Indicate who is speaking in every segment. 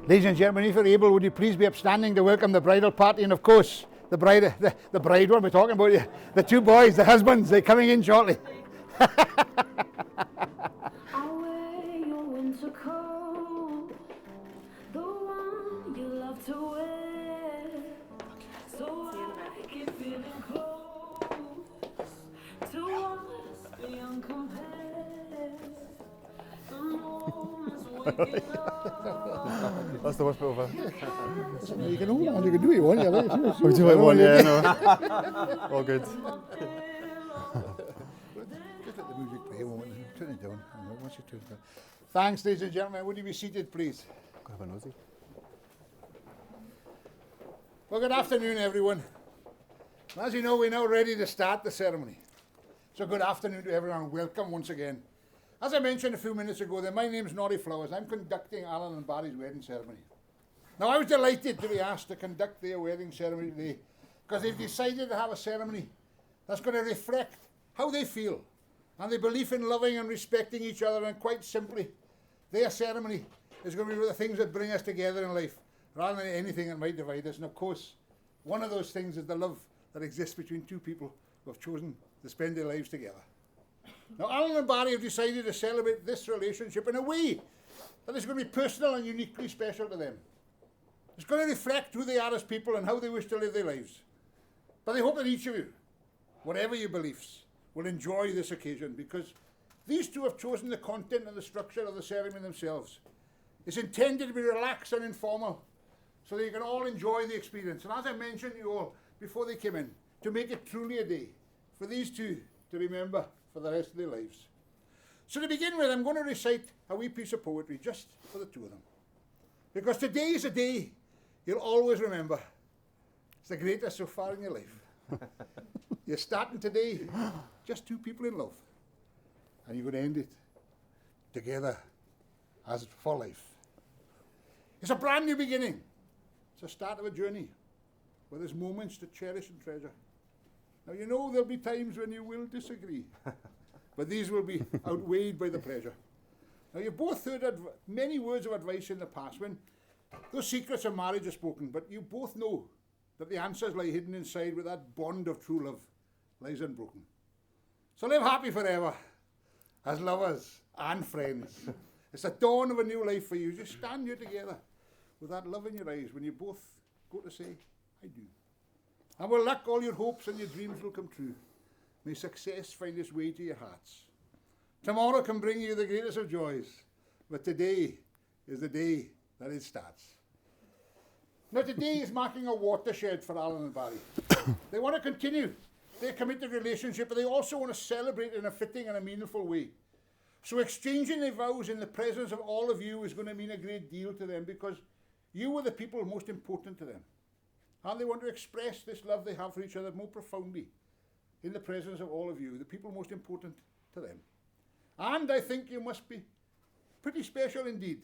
Speaker 1: Ladies and gentlemen, if you're able, would you please be upstanding to welcome the bridal party, and of course, the bride, the bride, what am I talking about here? The two boys, the husbands, they're coming in shortly.
Speaker 2: That's the worst bit over.
Speaker 1: You can hold on, you can do what you want.
Speaker 2: We do what we want, yeah, no. All good.
Speaker 1: Just let the music play a moment. Turn it down. Once you turn it down. Thanks, ladies and gentlemen. Would you be seated, please?
Speaker 2: Go have a nosy.
Speaker 1: Well, good afternoon, everyone. As you know, we're now ready to start the ceremony. So good afternoon to everyone. Welcome once again. As I mentioned a few minutes ago, that my name's Norrie Flowers. I'm conducting Alan and Barrie's wedding ceremony. Now, I was delighted to be asked to conduct their wedding ceremony today because they've decided to have a ceremony that's going to reflect how they feel and their belief in loving and respecting each other. And quite simply, their ceremony is going to be the things that bring us together in life rather than anything that might divide us. And of course, one of those things is the love that exists between two people who have chosen to spend their lives together. Now, Alan and Barrie have decided to celebrate this relationship in a way that is going to be personal and uniquely special to them. It's going to reflect who they are as people and how they wish to live their lives. But I hope that each of you, whatever your beliefs, will enjoy this occasion because these two have chosen the content and the structure of the ceremony themselves. It's intended to be relaxed and informal so that you can all enjoy the experience. And as I mentioned to you all before they came in, to make it truly a day for these two to remember for the rest of their lives. So to begin with, I'm going to recite a wee piece of poetry just for the two of them. Because today is a day you'll always remember. It's the greatest so far in your life. You're starting today, just two people in love. And you're going to end it together as for life. It's a brand new beginning. It's the start of a journey where there's moments to cherish and treasure. Now, you know there'll be times when you will disagree, but these will be outweighed by the pleasure. Now, you've both heard many words of advice in the past when those secrets of marriage are spoken, but you both know that the answers lie hidden inside where that bond of true love lies unbroken. So live happy forever as lovers and friends. It's the dawn of a new life for you. Just stand here together with that love in your eyes when you both go to say, I do. And with luck, all your hopes and your dreams will come true. May success find its way to your hearts. Tomorrow can bring you the greatest of joys, but today is the day that it starts. Now, today is marking a watershed for Alan and Barrie. They want to continue their committed relationship, but they also want to celebrate in a fitting and a meaningful way. So exchanging their vows in the presence of all of you is going to mean a great deal to them because you are the people most important to them. And they want to express this love they have for each other more profoundly in the presence of all of you, the people most important to them. And I think you must be pretty special indeed,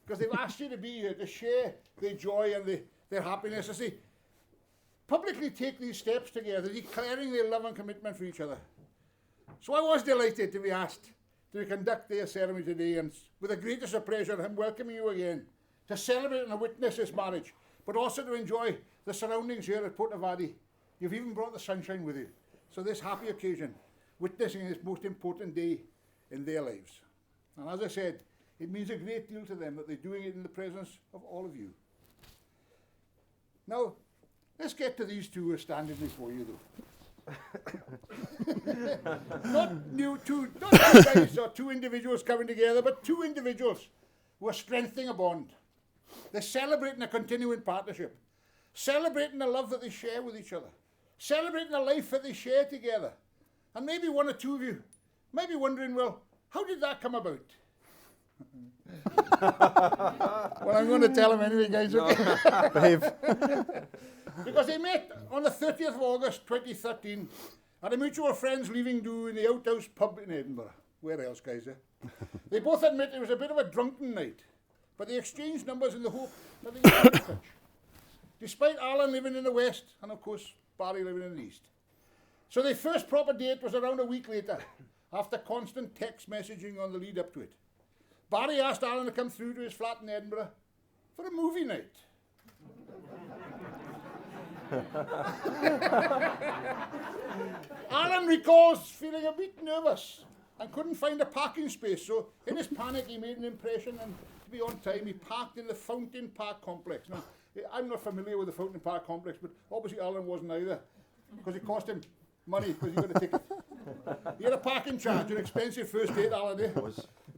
Speaker 1: because they've asked you to be here to share their joy and their happiness as they publicly take these steps together, declaring their love and commitment for each other. So I was delighted to be asked to conduct their ceremony today, and with the greatest of pleasure, I'm welcoming you again to celebrate and witness this marriage, but also to enjoy the surroundings here at Portavadi. You've even brought the sunshine with you. So this happy occasion, witnessing this most important day in their lives. And as I said, it means a great deal to them that they're doing it in the presence of all of you. Now, let's get to these two who are standing before you, though. Not two guys or two individuals coming together, but two individuals who are strengthening a bond. They're celebrating a continuing partnership, celebrating the love that they share with each other, celebrating the life that they share together. And maybe one or two of you might be wondering, well, how did that come about? Well, I'm going to tell them anyway, guys. Okay?
Speaker 2: Behave.
Speaker 1: Because they met on the 30th of August 2013 at a mutual friends leaving do in the Outhouse pub in Edinburgh. Where else, guys? They both admit it was a bit of a drunken night, but they exchanged numbers in the hope that they would keep in touch. Despite Alan living in the west and, of course, Barrie living in the east. So their first proper date was around a week later, after constant text messaging on the lead up to it. Barrie asked Alan to come through to his flat in Edinburgh, for a movie night. Alan recalls feeling a bit nervous and couldn't find a parking space, so in his panic he made an impression, and to be on time he parked in the Fountain Park complex. Now, I'm not familiar with the Fountain Park complex, but obviously Alan wasn't either, because it cost him money because he got a ticket. He had a parking charge, an expensive first date holiday.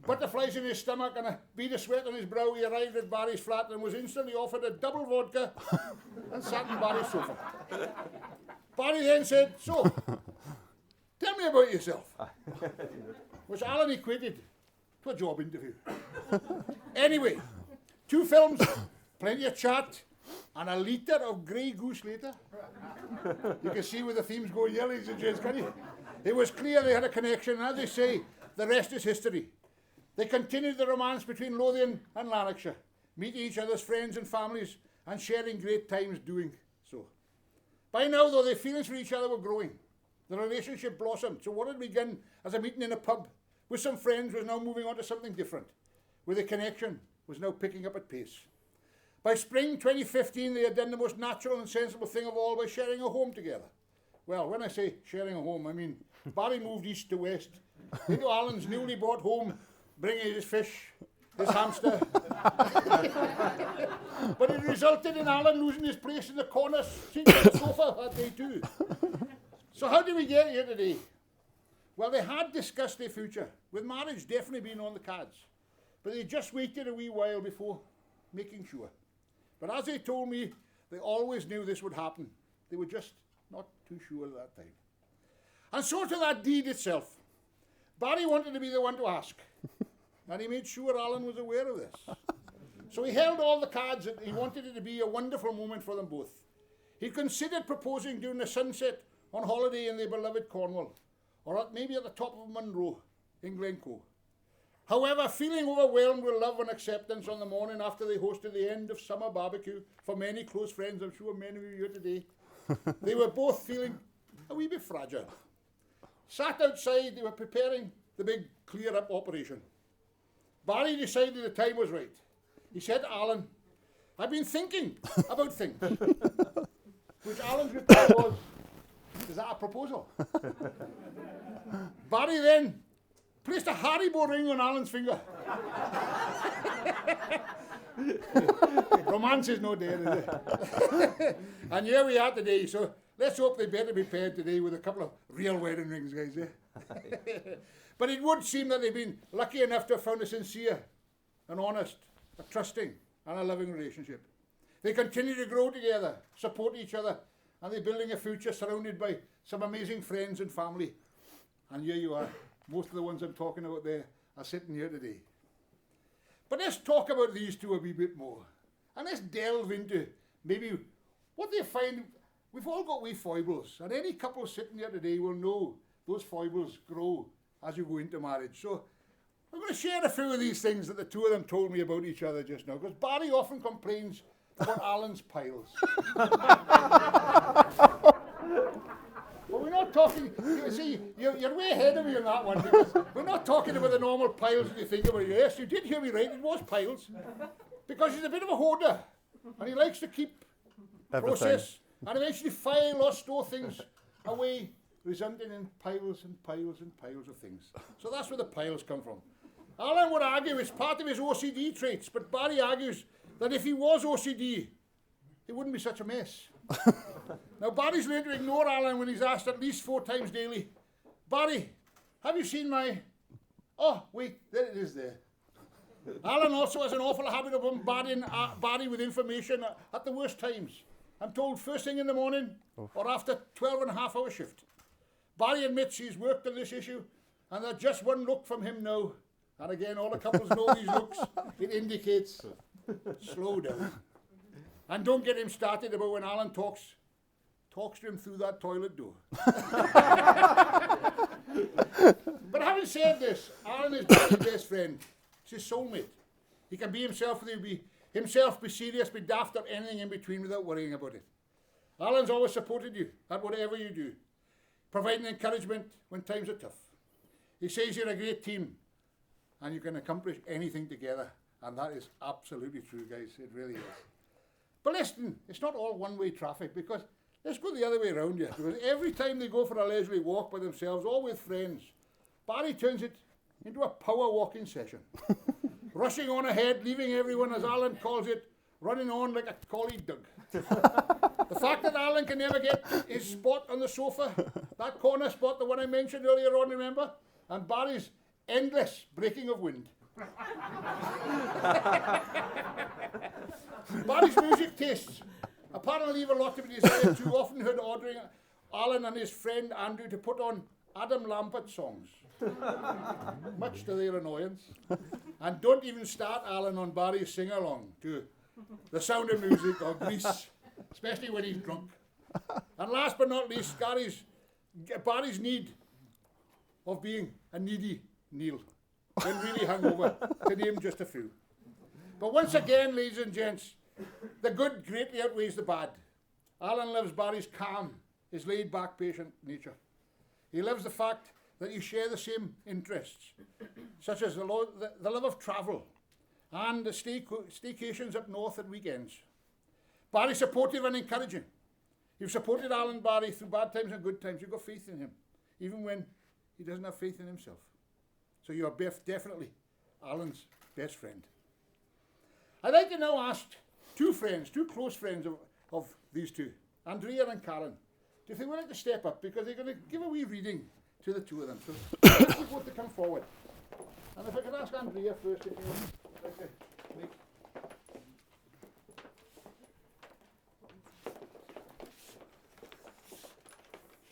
Speaker 1: Butterflies in his stomach and a bead of sweat on his brow, he arrived at Barry's flat and was instantly offered a double vodka and sat in Barry's sofa. Barry then said, "So, tell me about yourself," which Alan equated to a job interview. Anyway, 2 films, plenty of chat, and a litre of Grey Goose later. You can see where the themes go here, ladies and gents, can you? It was clear they had a connection, and as they say, the rest is history. They continued the romance between Lothian and Lanarkshire, meeting each other's friends and families and sharing great times doing so. By now, though, their feelings for each other were growing. The relationship blossomed, so what had begun as a meeting in a pub with some friends was now moving on to something different, where the connection was now picking up at pace. By spring 2015, they had done the most natural and sensible thing of all by sharing a home together. Well, when I say sharing a home, I mean Barry moved east to west into Alan's newly bought home, bringing his fish, his hamster. But it resulted in Alan losing his place in the corner seat of the sofa that day too. So how did we get here today? Well, they had discussed their future, with marriage definitely being on the cards. But they just waited a wee while before making sure. But as they told me, they always knew this would happen. They were just not too sure at that time. And so to that deed itself. Barry wanted to be the one to ask. And he made sure Alan was aware of this. So he held all the cards, and he wanted it to be a wonderful moment for them both. He considered proposing during the sunset on holiday in their beloved Cornwall, or maybe at the top of Munro in Glencoe. However, feeling overwhelmed with love and acceptance on the morning after they hosted the end of summer barbecue for many close friends, I'm sure many of you here today, they were both feeling a wee bit fragile. Sat outside, they were preparing the big clear-up operation. Barry decided the time was right. He said to Alan, "I've been thinking about things." Which Alan's reply was, "Is that a proposal?" Barry then placed a Haribo ring on Alan's finger. Romance is no dead, is it? And here we are today, so let's hope they're better prepared today with a couple of real wedding rings, guys. But it would seem that they've been lucky enough to have found a sincere, an honest, a trusting and a loving relationship. They continue to grow together, support each other, and they're building a future surrounded by some amazing friends and family. And here you are. Most of the ones I'm talking about there are sitting here today. But let's talk about these two a wee bit more. And let's delve into maybe what they find. We've all got wee foibles, and any couple sitting here today will know those foibles grow as you go into marriage. So I'm going to share a few of these things that the two of them told me about each other just now, because Barry often complains about Alan's piles. But we're not talking, you see, you're way ahead of me on that one, because we're not talking about the normal piles that you think about. Yes, you did hear me right, it was piles. Because he's a bit of a hoarder, and he likes to keep process, and eventually file or store things away, resulting in piles and piles and piles of things. So that's where the piles come from. Alan would argue it's part of his OCD traits, but Barry argues that if he was OCD, it wouldn't be such a mess. Now, Barry's learned to ignore Alan when he's asked at least 4 times daily, "Barry, have you seen my..." Oh, wait, there it is there. Alan also has an awful habit of bombarding Barry with information at the worst times. I'm told first thing in the morning or after 12.5-hour shift. Barry admits he's worked on this issue, and that just one look from him now, and again, all the couples know these looks, it indicates slow down. And don't get him started about when Alan talks to him through that toilet door. But having said this, Alan is Barry's best friend. He's his soulmate. He can be himself, be serious, be daft, or anything in between without worrying about it. Alan's always supported you at whatever you do, providing encouragement when times are tough. He says you're a great team and you can accomplish anything together. And that is absolutely true, guys. It really is. But listen, it's not all one-way traffic, because let's go the other way around here. Because every time they go for a leisurely walk by themselves or with friends, Barrie turns it into a power walking session. Rushing on ahead, leaving everyone, as Alan calls it, running on like a collie dug. The fact that Alan can never get his spot on the sofa, that corner spot, the one I mentioned earlier on, remember? And Barry's endless breaking of wind. Barry's music tastes apparently leave a lot to be desired. Too often heard ordering Alan and his friend Andrew to put on Adam Lambert songs, much to their annoyance. And don't even start Alan on Barry's sing-along to The Sound of Music or Grease, especially when he's drunk. And last but not least, Barry's need of being a needy Neil, when really hungover, to name just a few. But once again, ladies and gents, the good greatly outweighs the bad. Alan loves Barry's calm, his laid-back, patient nature. He loves the fact that you share the same interests, such as the love of travel and the staycations up north at weekends. Barry's supportive and encouraging. You've supported Alan Barrie through bad times and good times. You've got faith in him, even when he doesn't have faith in himself. So you are definitely Alan's best friend. I'd like to now ask two close friends of these two, Andrea and Karen, if they would like to step up, because they're going to give a wee reading to the two of them. So ask you both to come forward. And if I could ask Andrea first, if you would like to make...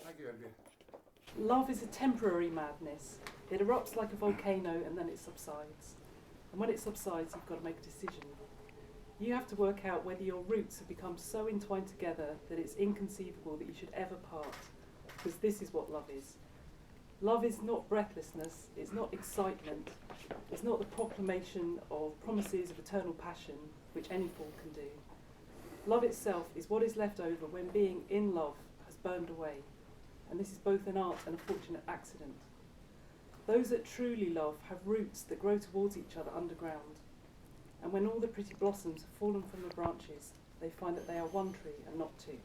Speaker 1: Thank you, Andrea.
Speaker 3: Love is a temporary madness. It erupts like a volcano and then it subsides. And when it subsides, you've got to make a decision. You have to work out whether your roots have become so entwined together that it's inconceivable that you should ever part. Because this is what love is. Love is not breathlessness, it's not excitement, it's not the proclamation of promises of eternal passion, which any fool can do. Love itself is what is left over when being in love has burned away. And this is both an art and a fortunate accident. Those that truly love have roots that grow towards each other underground. And when all the pretty blossoms have fallen from the branches, they find that they are one tree and not two.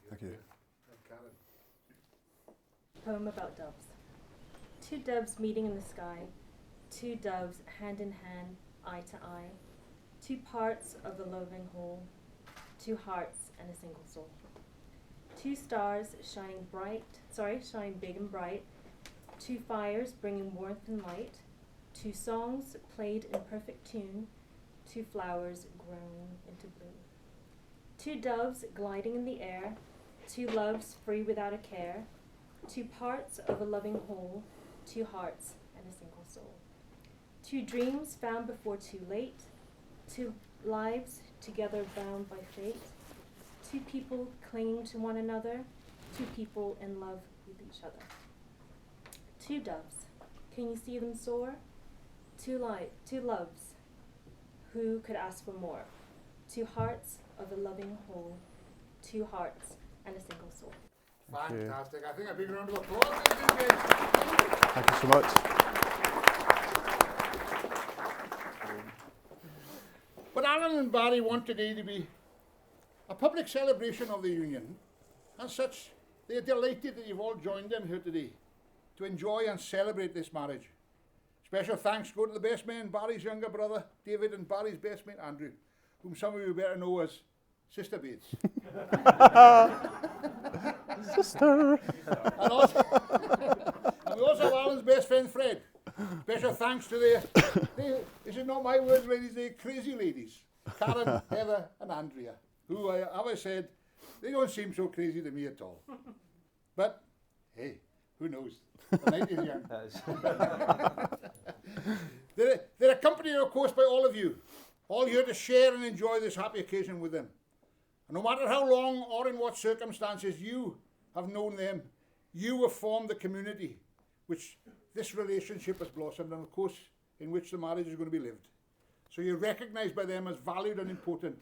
Speaker 2: Thank you.
Speaker 1: Karen.
Speaker 4: Poem about doves. Two doves meeting in the sky, two doves hand in hand, eye to eye, two parts of the loving whole, two hearts and a single soul. Two stars shining big and bright, two fires bringing warmth and light, two songs played in perfect tune, two flowers grown into bloom. Two doves gliding in the air, two loves free without a care, two parts of a loving whole, two hearts and a single soul. Two dreams found before too late, two lives together bound by fate, two people clinging to one another, two people in love with each other. Two doves, can you see them soar? Two loves, who could ask for more? Two hearts of a loving whole, two hearts and a single soul.
Speaker 1: Fantastic. I think a big round of applause, ladies and gents.
Speaker 2: Thank you so much.
Speaker 1: But Alan and Barrie want today to be a public celebration of the union. As such, they are delighted that you've all joined them here today to enjoy and celebrate this marriage. Special thanks go to the best man, Barry's younger brother, David, and Barry's best mate, Andrew, whom some of you better know as Sister Bates.
Speaker 2: Sister.
Speaker 1: And we also have Alan's best friend, Fred. Special thanks to this is not my words, ladies, they're crazy ladies, Karen, Heather, and Andrea, who, have I said, they don't seem so crazy to me at all. But, hey, who knows? The night is young. They're accompanied, of course, by all of you, all here to share and enjoy this happy occasion with them. And no matter how long or in what circumstances you have known them, you have formed the community which this relationship has blossomed, and of course, in which the marriage is going to be lived. So you're recognised by them as valued and important,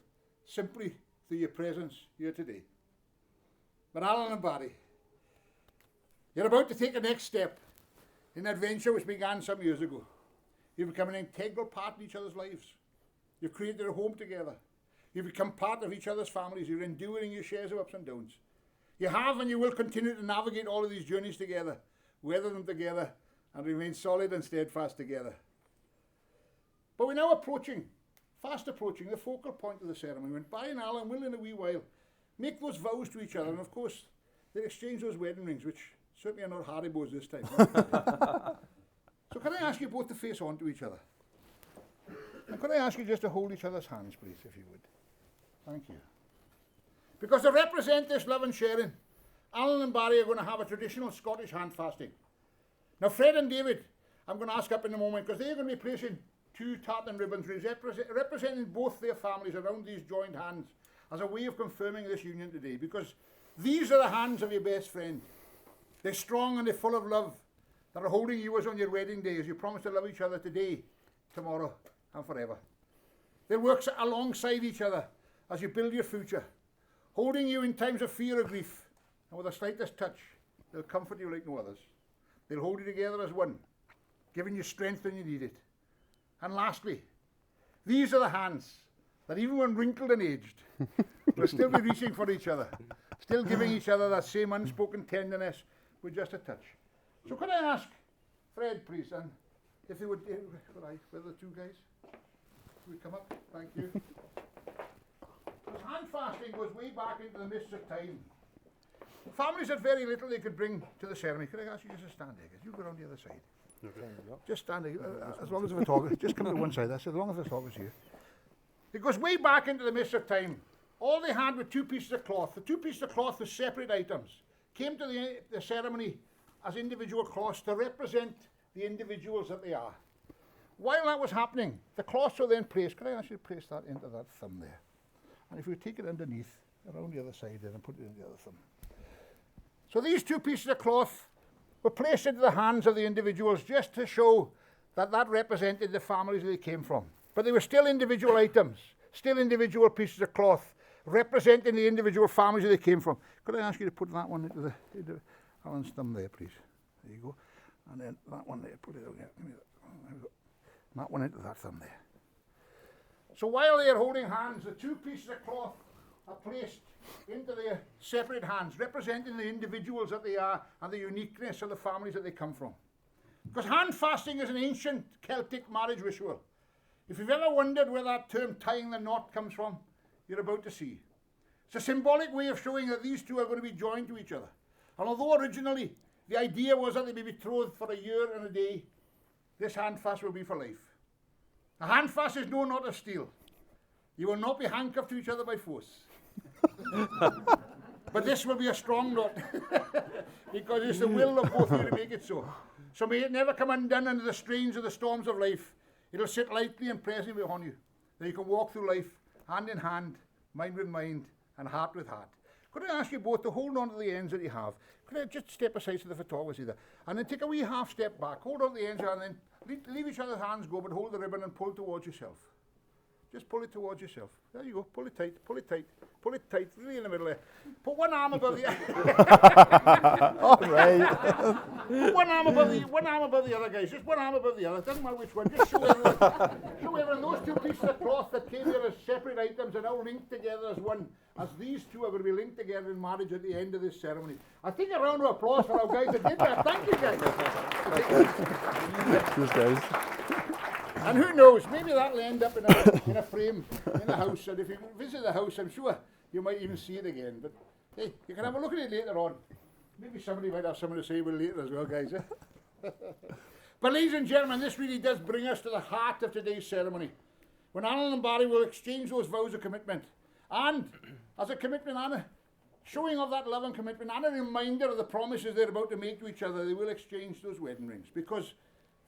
Speaker 1: simply through your presence here today. But Alan and Barrie, you're about to take the next step in an adventure which began some years ago. You've become an integral part of each other's lives. You've created a home together. You've become part of each other's families. You're enduring your shares of ups and downs. You have and you will continue to navigate all of these journeys together, weather them together, and remain solid and steadfast together. But we're now fast approaching the focal point of the ceremony, when Barrie and Alan will in a wee while make those vows to each other, and of course they'll exchange those wedding rings, which certainly are not Haribo's this time. So can I ask you both to face on to each other? And could I ask you just to hold each other's hands, please, if you would? Thank you. Because to represent this love and sharing, Alan and Barrie are going to have a traditional Scottish hand fasting. Now Fred and David, I'm going to ask up in a moment, because they're going to be placing 2 tartan ribbons representing both their families around these joined hands as a way of confirming this union today, because these are the hands of your best friend. They're strong and they're full of love, that are holding you as on your wedding day as you promise to love each other today, tomorrow and forever. They'll work alongside each other as you build your future, holding you in times of fear or grief, and with the slightest touch they'll comfort you like no others. They'll hold you together as one, giving you strength when you need it. And lastly, these are the hands that even when wrinkled and aged, will still be reaching for each other, still giving each other that same unspoken tenderness with just a touch. So could I ask Fred, please, and if they would, where are the 2 guys? Would come up? Thank you. Because hand fasting goes way back into the mists of time. Families had very little they could bring to the ceremony. Could I ask you just to stand there? Because you go around the other side.
Speaker 2: Okay.
Speaker 1: Just stand there, as long as the photographer, just come to one side, that's it, as long as the photographer's here. It goes way back into the mists of time. All they had were 2 pieces of cloth. The 2 pieces of cloth were separate items. Came to the ceremony as individual cloths to represent the individuals that they are. While that was happening, the cloths were then placed. Could I ask you to place that into that thumb there? And if you take it underneath, around the other side there, and put it in the other thumb. So these 2 pieces of cloth were placed into the hands of the individuals just to show that that represented the families they came from. But they were still individual items, still individual pieces of cloth, representing the individual families that they came from. Could I ask you to put that one into Alan's thumb there, please? There you go. And then that one there, put it out here. There we go. And that one into that thumb there. So while they are holding hands, the 2 pieces of cloth are placed into their separate hands, representing the individuals that they are and the uniqueness of the families that they come from. Because hand fasting is an ancient Celtic marriage ritual. If you've ever wondered where that term tying the knot comes from, you're about to see. It's a symbolic way of showing that these 2 are going to be joined to each other. And although originally the idea was that they'd be betrothed for a year and a day, this hand fast will be for life. A hand fast is no knot of steel. You will not be handcuffed to each other by force. But this will be a strong knot, because it's the will of both of you to make it so. So may it never come undone under the strains of the storms of life. It'll sit lightly and pleasantly upon you, that you can walk through life hand in hand, mind with mind, and heart with heart. Could I ask you both to hold on to the ends that you have? Could I just step aside to the photography there? And then take a wee half step back, hold on to the ends and then leave each other's hands go, but hold the ribbon and pull towards yourself. Just pull it towards yourself. There you go. Pull it tight, pull it tight, pull it tight, really in the middle there. Put one arm above the other.
Speaker 2: All right.
Speaker 1: Put one arm above the other, guys. Just one arm above the other. Doesn't matter which one. Just show everyone those 2 pieces of cloth that came here as separate items are now linked together as one. As these 2 are going to be linked together in marriage at the end of this ceremony. I think a round of applause for our guys that did that. Thank you, guys.
Speaker 2: Cheers, guys.
Speaker 1: And who knows, maybe that'll end up in a frame in the house, and if you visit the house, I'm sure you might even see it again. But hey, you can have a look at it later on. Maybe somebody might have something to say about it later as well, guys. But ladies and gentlemen, this really does bring us to the heart of today's ceremony, when Alan and Barrie will exchange those vows of commitment. And as a commitment and a showing of that love and commitment, and a reminder of the promises they're about to make to each other, they will exchange those wedding rings, because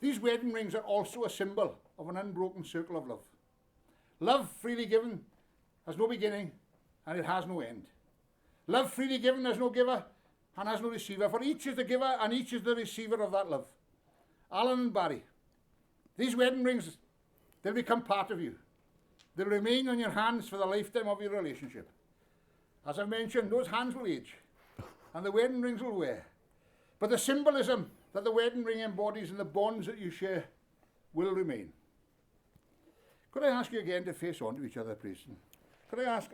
Speaker 1: these wedding rings are also a symbol of an unbroken circle of love. Love freely given has no beginning and it has no end. Love freely given has no giver and has no receiver, for each is the giver and each is the receiver of that love. Alan and Barrie, these wedding rings, they'll become part of you. They'll remain on your hands for the lifetime of your relationship. As I've mentioned, those hands will age and the wedding rings will wear. But the symbolism that the wedding ring embodies and the bonds that you share will remain. Could I ask you again to face on to each other, please? Could I ask,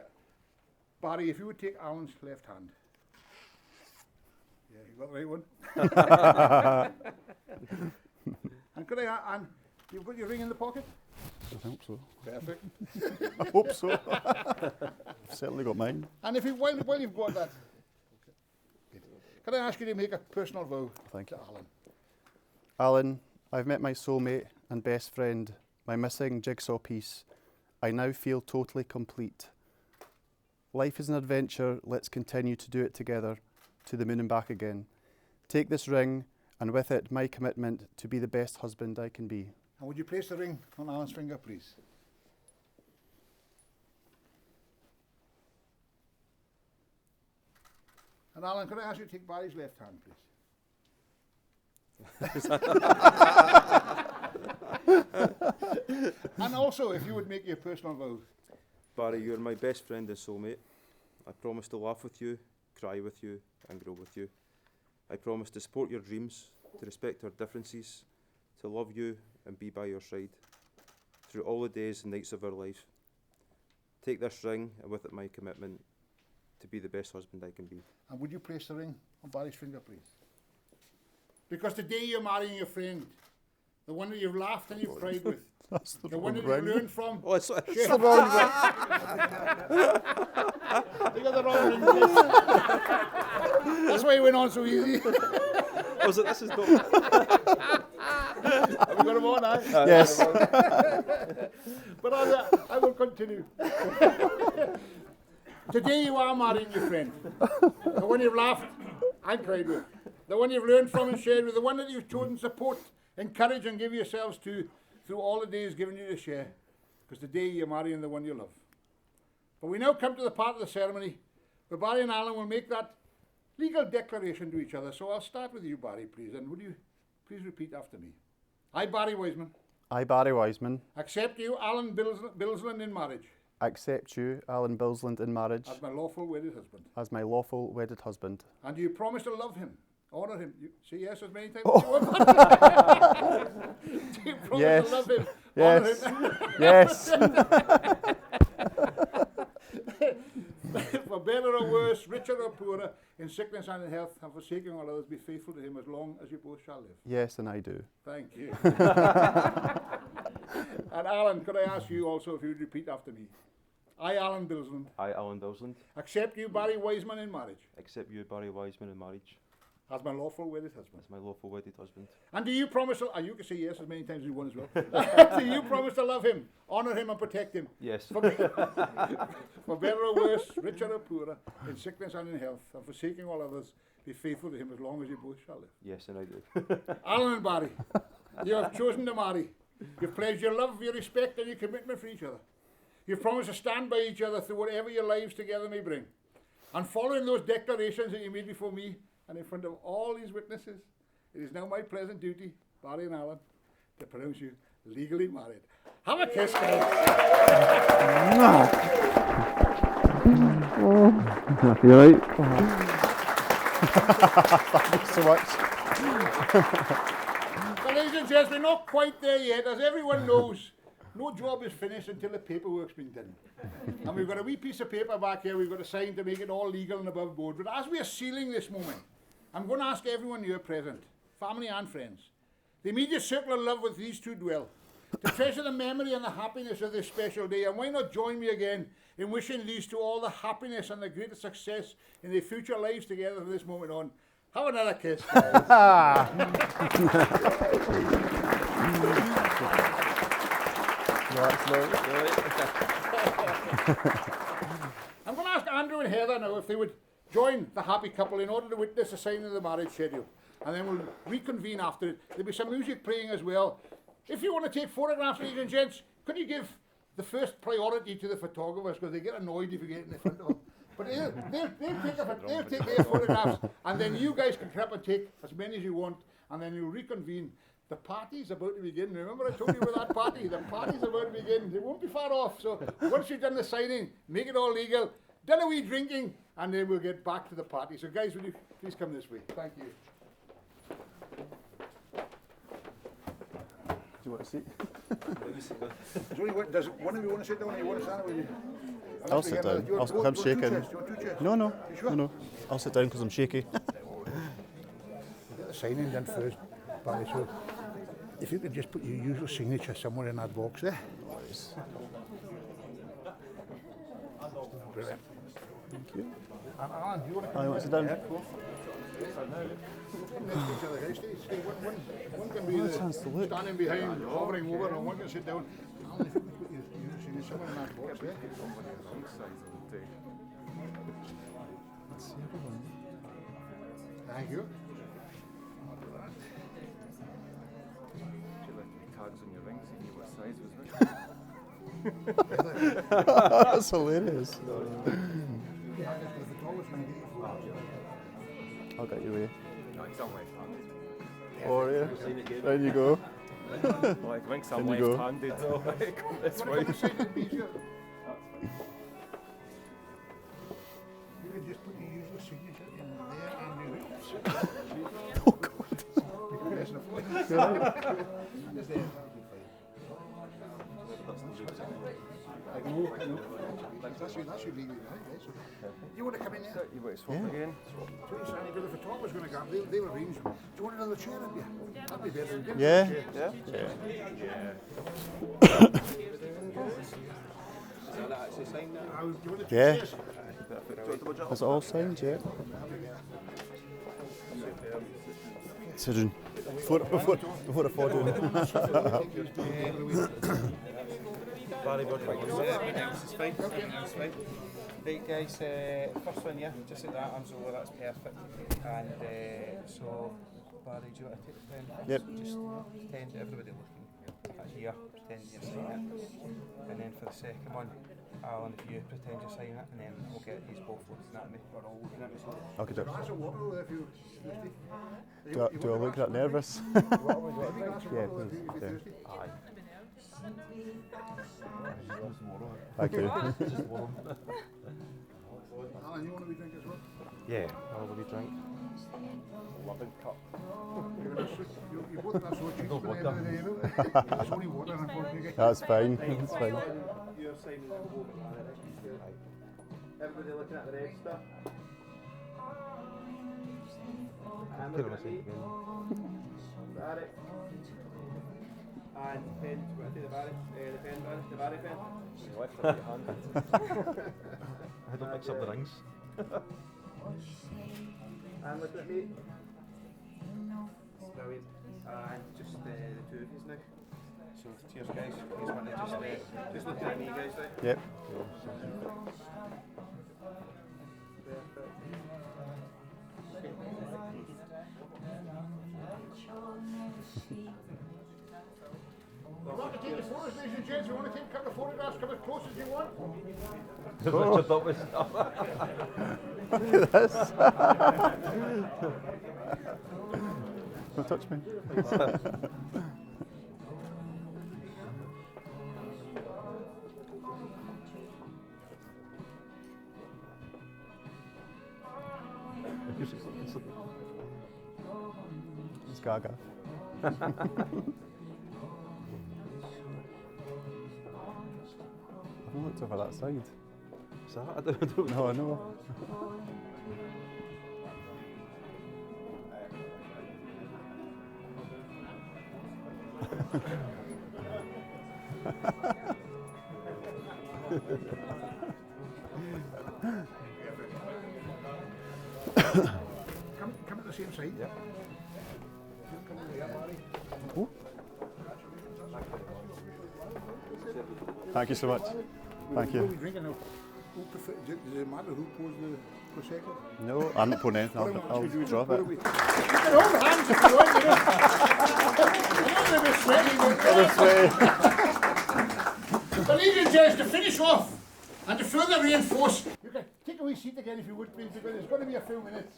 Speaker 1: Barrie, if you would take Alan's left hand? Yeah, you got the right one. And could and you've got your ring in the pocket?
Speaker 2: I think so.
Speaker 1: Perfect.
Speaker 2: I hope so. I've certainly got mine.
Speaker 1: And if you, while you've got that, can I ask you to make a personal vow
Speaker 2: Thank
Speaker 1: to
Speaker 2: you.
Speaker 1: Alan?
Speaker 2: Alan, I've met my soulmate and best friend, my missing jigsaw piece. I now feel totally complete. Life is an adventure, let's continue to do it together, to the moon and back again. Take this ring, and with it my commitment to be the best husband I can be.
Speaker 1: And would you place the ring on Alan's finger, please? And Alan, could I ask you to take Barry's left hand, please? And also, if you would make your personal vow.
Speaker 5: Barrie, you're my best friend and soulmate. I promise to laugh with you, cry with you, and grow with you. I promise to support your dreams, to respect our differences, to love you and be by your side through all the days and nights of our life. Take this ring, and with it my commitment to be the best husband I can be.
Speaker 1: And would you place the ring on Barry's finger, please? Because today you're marrying your friend, the one that you've laughed and you've cried with,
Speaker 2: That's the
Speaker 1: the one
Speaker 2: wrong
Speaker 1: that you've
Speaker 2: ring.
Speaker 1: learned from.
Speaker 5: Oh, it's
Speaker 2: It's the wrong ring.
Speaker 1: You got the wrong ring. That's why it went on so easy.
Speaker 5: oh, is it, this is not.
Speaker 1: Have we got him on now?
Speaker 2: Yes.
Speaker 1: But I will continue. Today you are marrying your friend. The one you've laughed and cried with. The one you've learned from and shared with. The one that you've chosen to support, encourage and give yourselves to through all the days given you to share. Because today you're marrying the one you love. But we now come to the part of the ceremony where Barrie and Alan will make that legal declaration to each other. So I'll start with you, Barrie, please. And would you please repeat after me? I, Barrie Wiseman,
Speaker 2: I, Barrie Wiseman,
Speaker 1: accept you, Alan Bilsland, in marriage
Speaker 2: accept you, Alan Bilsland, in marriage
Speaker 1: as my lawful wedded husband.
Speaker 2: as my lawful wedded husband.
Speaker 1: And do you promise to love him, honour him? You say yes as many times
Speaker 2: Oh.
Speaker 1: as you want. Do you promise
Speaker 2: Yes.
Speaker 1: to love him,
Speaker 2: Yes.
Speaker 1: honour him?
Speaker 2: Yes.
Speaker 1: For better or worse, richer or poorer, in sickness and in health, and forsaking all others, be faithful to him as long as you both shall live.
Speaker 2: Yes, and I do.
Speaker 1: Thank you. And Alan, could I ask you also if you would repeat after me? I, Alan Bilsland,
Speaker 5: I, Alan Bilsland,
Speaker 1: accept you, Barrie Wiseman, in marriage
Speaker 5: accept you, Barrie Wiseman, in marriage
Speaker 1: as my lawful wedded husband.
Speaker 5: as my lawful wedded husband.
Speaker 1: And do you promise to, you can say yes as many times as you want as well. Do you promise to love him, honour him and protect him?
Speaker 5: Yes.
Speaker 1: For better or worse, richer or poorer, in sickness and in health, and forsaking all others, be faithful to him as long as you both shall live.
Speaker 5: Yes, and I do.
Speaker 1: Alan and Barrie, you have chosen to marry. You've pledged your love, your respect and your commitment for each other. You've promised to stand by each other through whatever your lives together may bring. And following those declarations that you made before me and in front of all these witnesses, it is now my pleasant duty, Barrie and Alan, to pronounce you legally married. Have a kiss, guys.
Speaker 2: You right? Thank you so much.
Speaker 1: So, ladies and gents, we're not quite there yet. As everyone knows, no job is finished until the paperwork's been done. And we've got a wee piece of paper back here we've got to sign to make it all legal and above board. But as we are sealing this moment, I'm going to ask everyone here present, family and friends, the immediate circle of love with these two dwell, to treasure the memory and the happiness of this special day. And why not join me again in wishing these two all the happiness and the greatest success in their future lives together from this moment on. Have another kiss, guys. I'm going to ask Andrew and Heather now if they would join the happy couple in order to witness the signing of the marriage schedule. And then we'll reconvene after it. There'll be some music playing as well. If you want to take photographs, ladies and gents, could you give the first priority to the photographers, because they get annoyed if you get in the front of them. But they'll take their photographs, and then you guys can come up and take as many as you want, and then you'll reconvene. The party's about to begin. Remember I told you about that party? The party's about to begin. It won't be far off. So once you've done the signing, make it all legal, done a wee drinking, and then we'll get back to the party. So guys, will you please come this way? Thank you.
Speaker 2: you want a seat?
Speaker 1: There's only one, does one of you want to sit down or you want to stand with you?
Speaker 2: I'll sit down. I'm shaking.
Speaker 1: Do you want two chairs?
Speaker 2: No.
Speaker 1: You sure?
Speaker 2: No. I'll sit down because I'm shaky.
Speaker 1: Get the signing done first, Barry, so if you could just put your usual signature somewhere in that box there. Brilliant.
Speaker 2: Thank you.
Speaker 1: And Alan, do you want to come
Speaker 2: I
Speaker 1: in
Speaker 2: want to
Speaker 1: there?
Speaker 2: sit down.
Speaker 1: One can be
Speaker 2: Oh, a chance to look.
Speaker 1: standing behind, hovering over, and one can sit down. Alan, if you could put your usual signature somewhere in that box there.
Speaker 2: Let's see everyone.
Speaker 1: Thank you.
Speaker 6: Tags on your rings, you knew what size was which.
Speaker 2: That's hilarious. I'll get you away.
Speaker 6: No, he's on left-handed.
Speaker 2: Oh, yeah. There you go.
Speaker 6: Like, I think I'm
Speaker 2: There you go.
Speaker 6: left-handed, so that's
Speaker 1: What
Speaker 6: fine.
Speaker 1: about the sign easier? You can just put your usual signature in there and your oops.
Speaker 2: Oh, God.
Speaker 1: Just there. That's your legal right, yes. You want to come in there?
Speaker 6: You want to swap again?
Speaker 1: So you said the photographer's going to come, they'll arrange. Do you want another chair up here? That'd be better. Give us
Speaker 2: Yeah.
Speaker 1: a chair.
Speaker 6: Yeah?
Speaker 1: Do you want the two
Speaker 2: Yeah.
Speaker 1: chairs?
Speaker 2: Is it all signed yet? Cedric, before I fall down.
Speaker 7: Barrie, everything else is fine. Everything else is fine. Right, guys, first one, yeah, just at that arm's over, that's perfect. And so, Barrie, do you want to take the pen?
Speaker 2: Yep.
Speaker 7: Just pretend everybody looking at here, pretend you're signing it. And then for the second one, Alan, if you pretend you're signing it, and then we'll get these both looking at me. We're all looking at me.
Speaker 2: Okay, do,
Speaker 1: Glass of water if you thirsty.
Speaker 2: do I look that nervous?
Speaker 1: Yeah,
Speaker 2: Yeah,
Speaker 1: please.
Speaker 2: please. Yeah.
Speaker 6: Aye.
Speaker 2: Thank you.
Speaker 1: Alan, you want to be drinking as well?
Speaker 6: Yeah, I'll have a wee drink. Loving cup.
Speaker 1: You both got so cheap
Speaker 6: No
Speaker 1: for the
Speaker 6: vodka.
Speaker 1: end of the day, you know? It's only water, unfortunately.
Speaker 2: That's fine. That's fine.
Speaker 7: You're signing that over, everybody looking at the register. And
Speaker 6: Put
Speaker 7: look
Speaker 6: on a
Speaker 7: at me.
Speaker 6: seat again.
Speaker 7: Barrie. And pen, do you want to take the Barrie? The pen, Barrie? The Barrie pen?
Speaker 6: Left or right-handed? I don't mix up the rings.
Speaker 7: And look at me. Brilliant. And just the two of you now. So cheers, guys. You just want to just looking at me, guys, right?
Speaker 2: Yep.
Speaker 1: You want to take the photos, ladies and gents? You want to take a couple of photographs, come as close as you want?
Speaker 6: Richard up with stuff.
Speaker 2: Look at this. Don't touch me. It's Gaga. I've not looked over that side.
Speaker 6: Is that? I don't know.
Speaker 2: No, I know.
Speaker 1: Come at the same side.
Speaker 6: Yeah.
Speaker 1: Come over here, Barrie.
Speaker 2: Oh. Thank you so much. Thank
Speaker 1: What are
Speaker 2: you.
Speaker 1: we drinking now? Does it matter who pours the Prosecco?
Speaker 2: No, I'm not pouring anything. I'll drop it.
Speaker 1: You can hold hands if you want, you know. I'm a bit sweaty, but ladies and gents, to finish off and to further reinforce, you can take a wee seat again if you would please, because it's going to be a few minutes.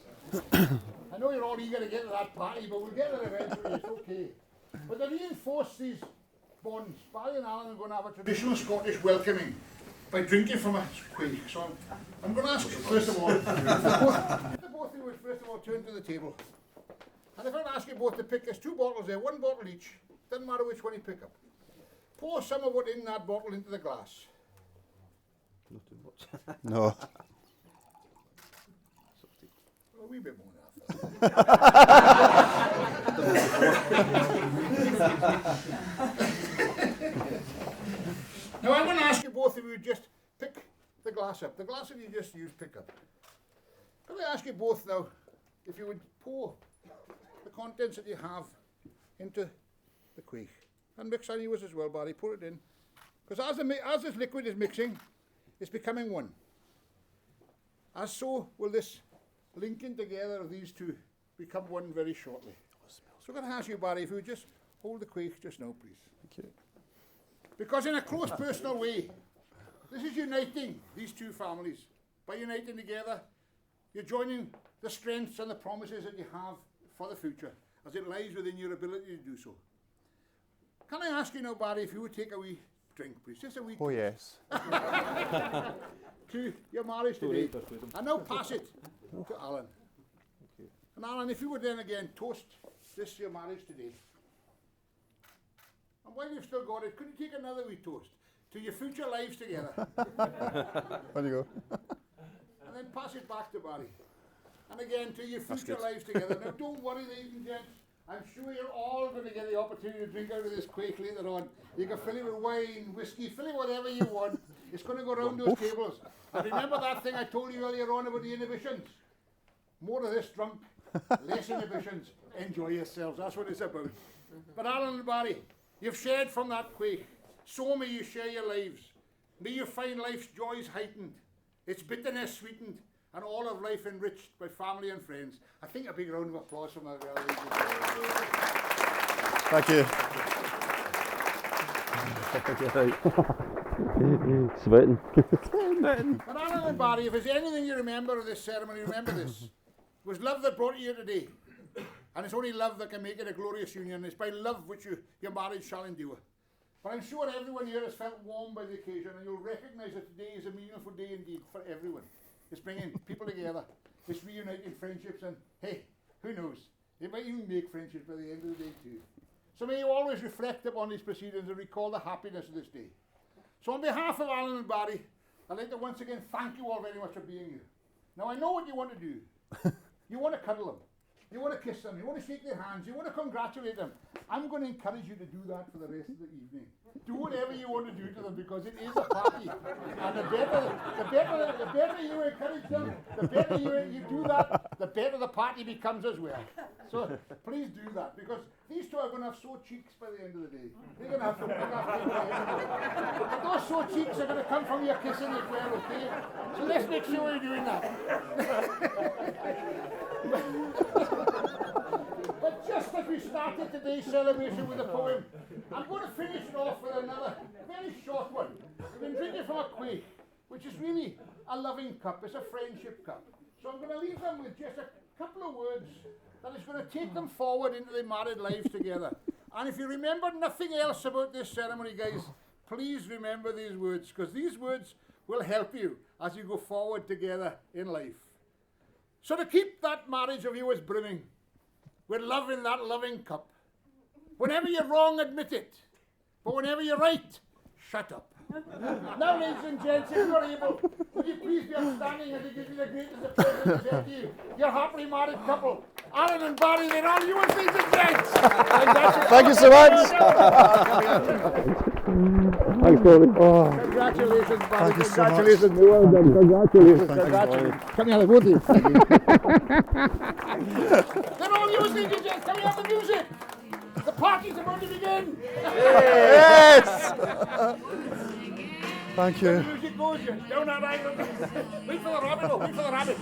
Speaker 1: I know you're all eager to get to that party, but we'll get there eventually, it's okay. But to reinforce these bonds, Barrie and Alan are going to have a traditional Scottish welcoming by drinking from a quaich. So I'm going to ask, first of all, if the both of you would first of all turn to the table. And if I ask you both to pick, there's two bottles there, one bottle each, Doesn't matter which one you pick up. Pour some of what in that bottle into the glass.
Speaker 5: Not too much.
Speaker 2: No.
Speaker 1: A wee bit more than Now I'm going to ask you both of you just pick the glass up. The glass that you just used, pick up. I'm going to ask you both now if you would pour the contents that you have into the quaich. And mix on yours as well, Barry. Pour it in. Because as this liquid is mixing, it's becoming one. As so will this linking together of these two become one very shortly. So I'm going to ask you, Barry, if you would just hold the quaich just now, please.
Speaker 2: Thank you.
Speaker 1: Because in a close personal way, this is uniting these two families. By uniting together, you're joining the strengths and the promises that you have for the future, as it lies within your ability to do so. Can I ask you now, Barry, if you would take a wee drink, please? Just a wee
Speaker 2: Oh, yes.
Speaker 1: to your marriage today. And now pass it to Alan.
Speaker 5: Okay.
Speaker 1: And Alan, if you would then again toast this your marriage today. And while you've still got it, could you take another wee toast to your future lives together?
Speaker 2: On you go.
Speaker 1: And then pass it back to Barry. And again, to your future lives together. Now, don't worry, ladies and gents. I'm sure you're all going to get the opportunity to drink out of this quaich later on. You can fill it with wine, whiskey, fill it whatever you want. It's going to go around those tables. And remember that thing I told you earlier on about the inhibitions? More of this drunk, less inhibitions. Enjoy yourselves. That's what it's about. But Alan and Barry, you've shared from that quaich. So may you share your lives. May you find life's joys heightened, its bitterness sweetened, and all of life enriched by family and friends. I think a big round of applause for my ladies.
Speaker 2: Thank you.
Speaker 6: Sweating.
Speaker 1: But Alan and Barry, if there's anything you remember of this ceremony, remember this. It was love that brought you here today. And it's only love that can make it a glorious union. It's by love which your marriage shall endure. But I'm sure everyone here has felt warm by the occasion, and you'll recognise that today is a meaningful day indeed for everyone. It's bringing people together. It's reuniting friendships, and hey, who knows? It might even make friendships by the end of the day too. So may you always reflect upon these proceedings and recall the happiness of this day. So on behalf of Alan and Barry, I'd like to once again thank you all very much for being here. Now I know what you want to do. You want to cuddle them. You want to kiss them. You want to shake their hands. You want to congratulate them. I'm going to encourage you to do that for the rest of the evening. Do whatever you want to do to them, because it is a party. And the better you encourage them, the better you do that, the better the party becomes as well. So please do that, because these two are going to have sore cheeks by the end of the day. They're going to have some big after by the end of the day. But those sore cheeks are going to come from your kissing as well, okay? So let's make sure you're doing that. But just as we started today's celebration with a poem, I'm going to finish it off with another very short one. We've been drinking from a quaich, which is really a loving cup. It's a friendship cup. So I'm going to leave them with just a couple of words that is going to take them forward into their married lives together. And if you remember nothing else about this ceremony, guys, please remember these words, because these words will help you as you go forward together in life. So to keep that marriage of yours brimming with love in that loving cup, whenever you're wrong, admit it. But whenever you're right, shut up. Now, ladies and gents, if you're able, would you please be upstanding as I give you the greatest of pleasure to present to you your happily married couple, Alan and Barrie. They're all yours, ladies and gents.
Speaker 2: Thank you so much.
Speaker 6: Thanks, Tony. Oh.
Speaker 1: Congratulations, Barrie.
Speaker 2: Thank you so much.
Speaker 1: Congratulations.
Speaker 6: Well done. Congratulations.
Speaker 1: Congratulations. Come here, both of you. They're all yours, ladies and gents. Can we have the music? The party's about to begin.
Speaker 2: Yes. Thank
Speaker 1: The
Speaker 2: you.
Speaker 1: music goes down that island. Wait for the rabbit. Wait for the rabbit.